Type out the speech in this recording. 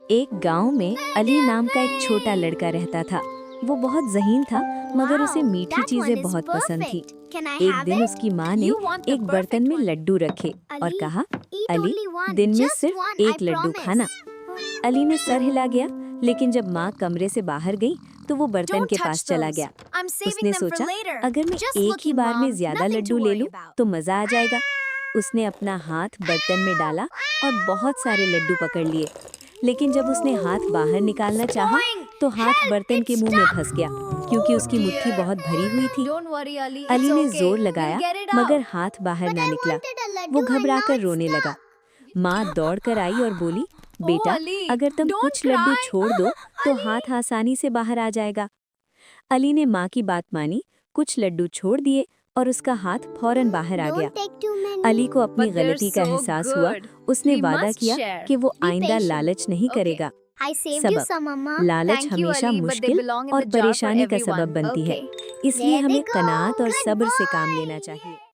एक गांव में अली नाम का एक छोटा लड़का रहता था। वो बहुत ज़हीन था, मगर उसे मीठी चीजें बहुत पसंद थी। एक दिन उसकी माँ ने एक बर्तन में लड्डू रखे और कहा, अली, दिन में सिर्फ एक लड्डू खाना। अली ने सर हिला गया, लेकिन जब माँ कमरे से बाहर गई तो वो बर्तन के पास चला गया। उसने सोचा, अगर मैं एक ही बार में ज्यादा लड्डू ले लूं तो मजा आ जाएगा। उसने अपना हाथ बर्तन में डाला और बहुत सारे लड्डू पकड़ लिए, लेकिन जब उसने हाथ बाहर निकालना चाहा तो हाथ बर्तन के मुंह में फंस गया, क्योंकि उसकी मुट्ठी बहुत भरी हुई थी। अली ने जोर लगाया, मगर हाथ बाहर ना निकला। वो घबराकर रोने लगा। माँ दौड़कर आई और बोली, बेटा, अगर तुम कुछ लड्डू छोड़ दो तो हाथ आसानी से बाहर आ जाएगा। अली ने माँ की बात मानी, कुछ लड्डू छोड़ दिए और उसका हाथ फौरन बाहर आ गया। अली को अपनी गलती का एहसास हुआ। उसने वादा किया कि वो आइंदा लालच नहीं करेगा। सबक: लालच हमेशा मुश्किल और परेशानी का सबब बनती है, इसलिए हमें कनात और सब्र से काम लेना चाहिए।